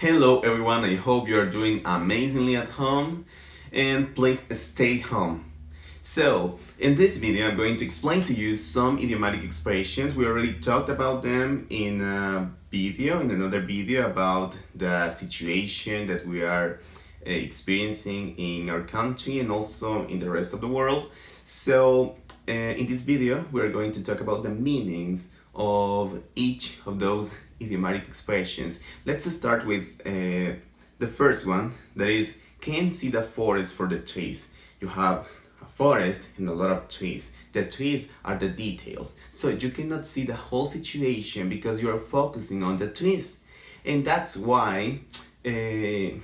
Hello everyone, I hope you are doing amazingly at home and please stay home. So, in this video I'm going to explain to you some idiomatic expressions. We already talked about them in another video about the situation that we are experiencing in our country and also in the rest of the world. So, in this video we are going to talk about the meanings of each of those idiomatic expressions. Let's start with the first one, that is, can't see the forest for the trees. You have a forest and a lot of trees. The trees are the details, so you cannot see the whole situation because you are focusing on the trees, and that's why you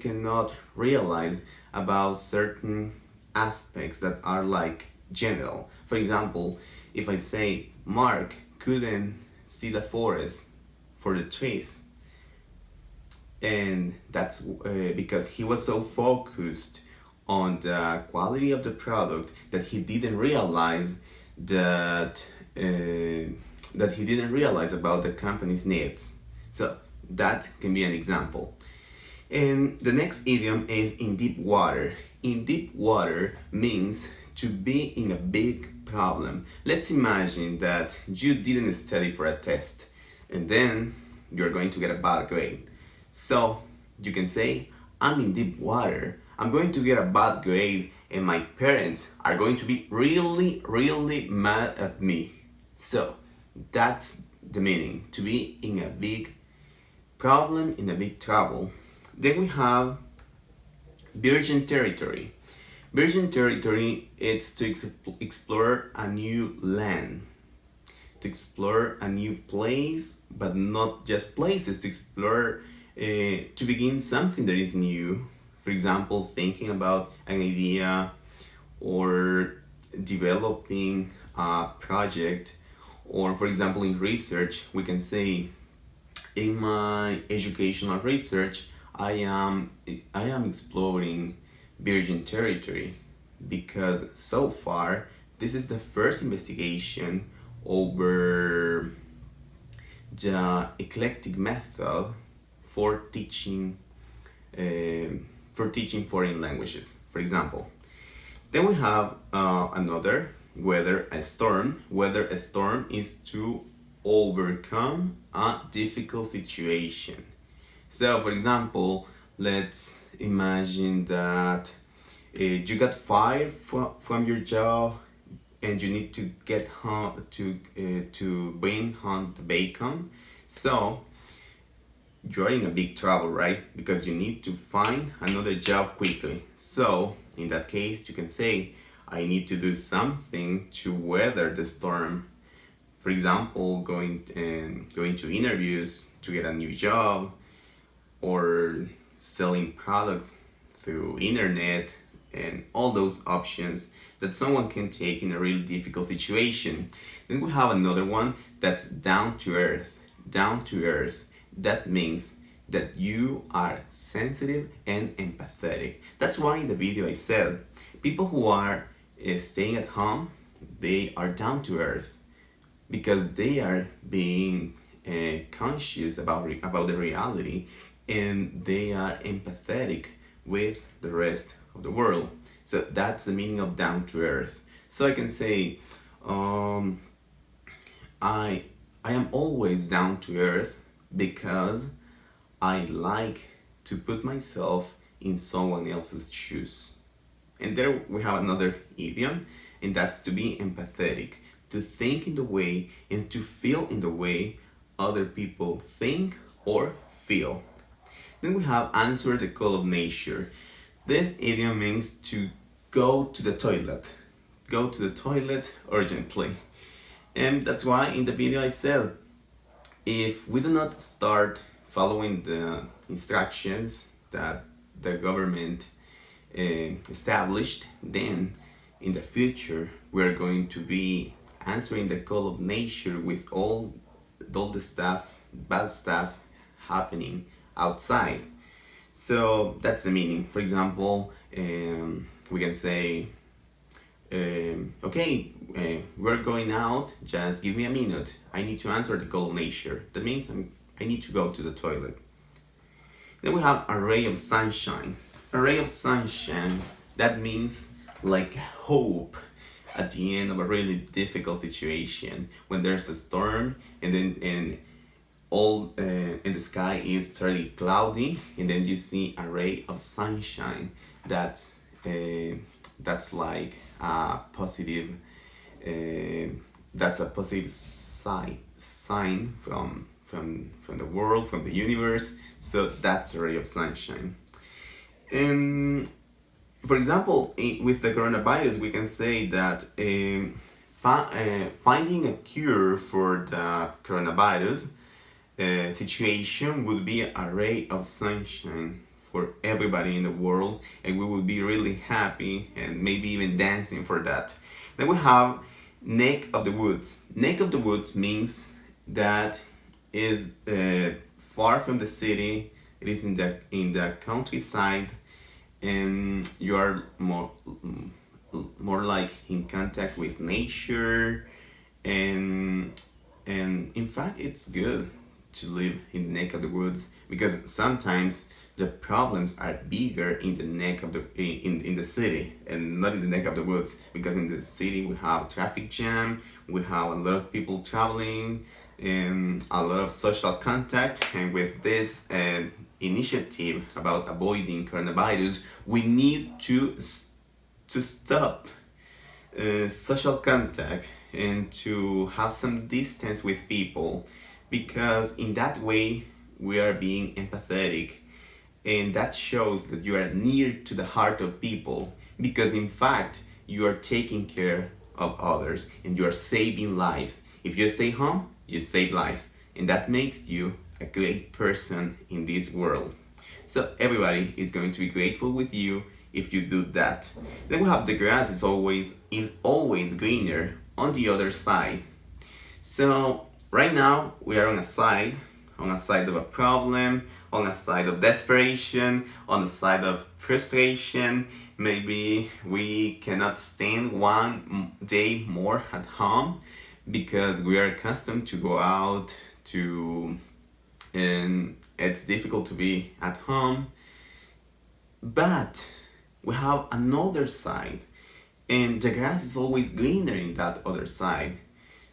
cannot realize about certain aspects that are like general. For example, if I say Mark couldn't see the forest for the trees, and that's because he was so focused on the quality of the product that he didn't realize about the company's needs. So that can be an example. And the next idiom is in deep water. In deep water means to be in a big problem. Let's imagine that you didn't study for a test and then you're going to get a bad grade. So you can say, I'm in deep water. I'm going to get a bad grade and my parents are going to be really, really mad at me. So that's the meaning, to be in a big problem, in a big trouble. Then we have virgin territory. Virgin territory is to explore a new land, to explore a new place, but not just places, to explore, to begin something that is new. For example, thinking about an idea or developing a project, or for example, in research, we can say, in my educational research, I am exploring virgin territory because so far this is the first investigation over the eclectic method for teaching foreign languages, for example. Then we have another, weather a storm. Weather a storm is to overcome a difficult situation. So, for example, let's imagine that you got fired from your job and you need to get home to bring home the bacon. So you're in a big trouble, right? Because you need to find another job quickly. So in that case, you can say, I need to do something to weather the storm. For example, going to interviews to get a new job, or selling products through internet, and all those options that someone can take in a really difficult situation. Then we have another one that's down to earth. Down to earth. That means that you are sensitive and empathetic. That's why in the video I said, people who are staying at home, they are down to earth because they are being conscious about the reality, and they are empathetic with the rest of the world. So that's the meaning of down to earth. So I can say, I am always down to earth because I like to put myself in someone else's shoes. And there we have another idiom, and that's to be empathetic, to think in the way and to feel in the way other people think or feel. Then we have answer the call of nature. This idiom means to go to the toilet. Go to the toilet urgently. And that's why in the video I said, if we do not start following the instructions that the government established, then in the future we're going to be answering the call of nature with all the stuff, bad stuff happening outside. So that's the meaning. For example, we can say, okay, we're going out, just give me a minute. I need to answer the call of nature. That means I need to go to the toilet. Then we have a ray of sunshine. A ray of sunshine, that means like hope at the end of a really difficult situation. When there's a storm and all in the sky is totally cloudy, and then you see a ray of sunshine. That's that's like a positive. That's a positive sign from the world, from the universe. So that's a ray of sunshine. And for example, with the coronavirus, we can say that finding a cure for the coronavirus situation would be a ray of sunshine for everybody in the world, and we would be really happy and maybe even dancing for that. Then we have neck of the woods. Neck of the woods means that is far from the city. It is in the countryside, and you are more like in contact with nature, and in fact it's good to live in the neck of the woods, because sometimes the problems are bigger in the neck of the in the city and not in the neck of the woods, because in the city we have traffic jam, we have a lot of people traveling and a lot of social contact. And with this initiative about avoiding coronavirus, we need to stop social contact and to have some distance with people, because in that way we are being empathetic, and that shows that you are near to the heart of people, because in fact you are taking care of others and you are saving lives. If you stay home, you save lives, and that makes you a great person in this world. So everybody is going to be grateful with you if you do that. Then we have the grass is always greener on the other side. So right now we are on a side of a problem, on a side of desperation, on a side of frustration. Maybe we cannot stand one day more at home because we are accustomed to go out and it's difficult to be at home. But we have another side, and the grass is always greener in that other side.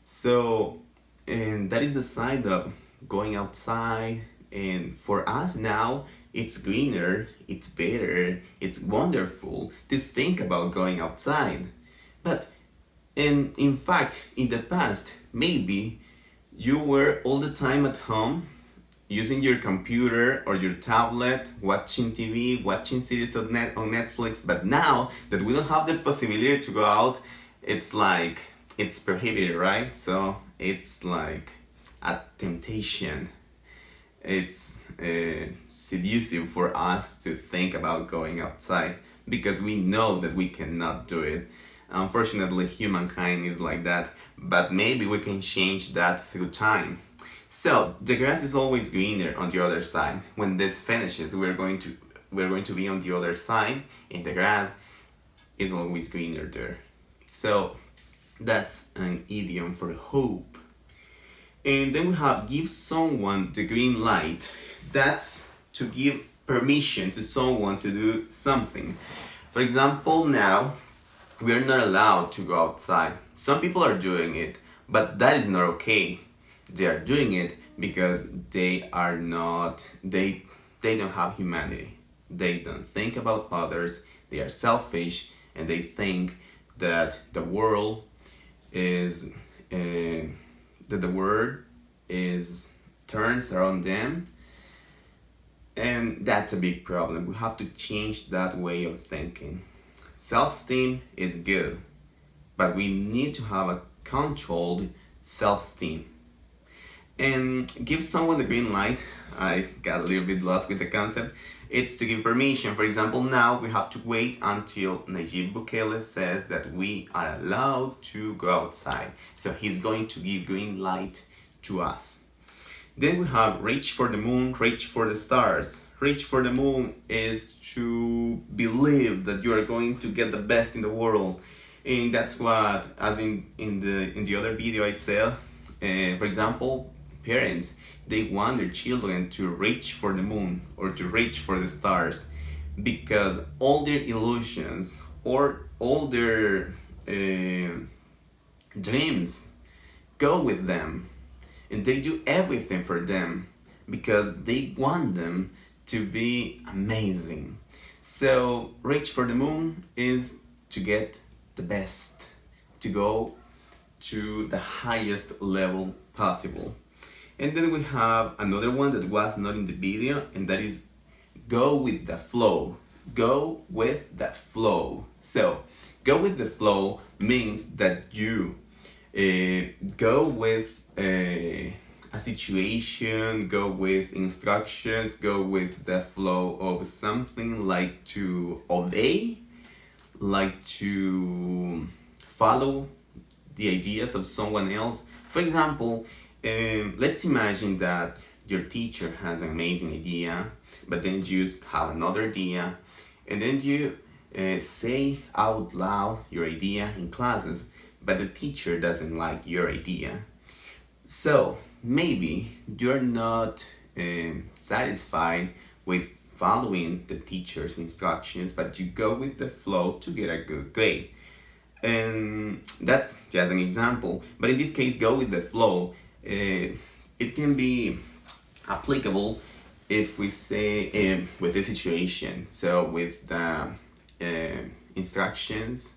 So, and that is the side of going outside, and for us now it's greener, it's better, it's wonderful to think about going outside. But in fact, in the past, maybe you were all the time at home using your computer or your tablet, watching TV, watching series on Netflix. But now that we don't have the possibility to go out, it's like it's prohibited, right? So it's like a temptation. It's seductive for us to think about going outside because we know that we cannot do it. Unfortunately, humankind is like that, but maybe we can change that through time. So the grass is always greener on the other side. When this finishes, we're going to be on the other side, and the grass is always greener there. So that's an idiom for hope. And then we have give someone the green light. That's to give permission to someone to do something. For example, now we are not allowed to go outside. Some people are doing it, but that is not okay. They are doing it because they don't have humanity. They don't think about others. They are selfish, and they think that the world is turns around them, and that's a big problem. We have to change that way of thinking. Self-esteem is good, but we need to have a controlled self-esteem. And give someone the green light, I got a little bit lost with the concept. It's to give permission. For example, now we have to wait until Nayib Bukele says that we are allowed to go outside. So he's going to give green light to us. Then we have reach for the moon, reach for the stars. Reach for the moon is to believe that you are going to get the best in the world. And that's what, as in the other video I said, for example, parents they want their children to reach for the moon or to reach for the stars, because all their illusions or all their dreams go with them, and they do everything for them because they want them to be amazing. So reach for the moon is to get the best, to go to the highest level possible. And then we have another one that was not in the video, and that is go with the flow. Go with the flow. So go with the flow means that you go with a situation, go with instructions, go with the flow of something, like to obey, like to follow the ideas of someone else. For example, let's imagine that your teacher has an amazing idea, but then you have another idea, and then you say out loud your idea in classes, but the teacher doesn't like your idea. So maybe you're not satisfied with following the teacher's instructions, but you go with the flow to get a good grade. And that's just an example, but in this case, go with the flow. It can be applicable if we say with the situation. So with the instructions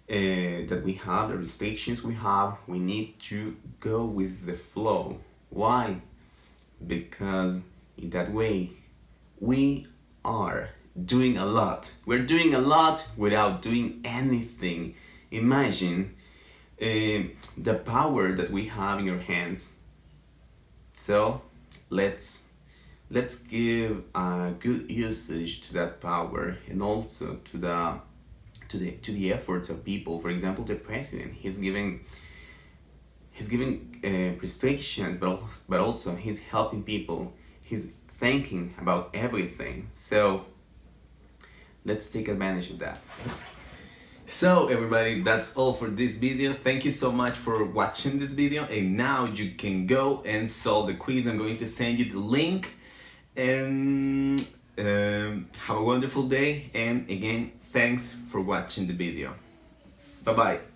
that we have, the restrictions we have, we need to go with the flow. Why? Because in that way we are doing a lot. We're doing a lot without doing anything. Imagine the power that we have in our hands. So let's give a good usage to that power, and also to the efforts of people. For example, the president, he's giving restrictions, but also he's helping people. He's thinking about everything. So let's take advantage of that. So everybody, that's all for this video. Thank you so much for watching this video, and now you can go and solve the quiz. I'm going to send you the link, and have a wonderful day. And again, thanks for watching the video. Bye bye.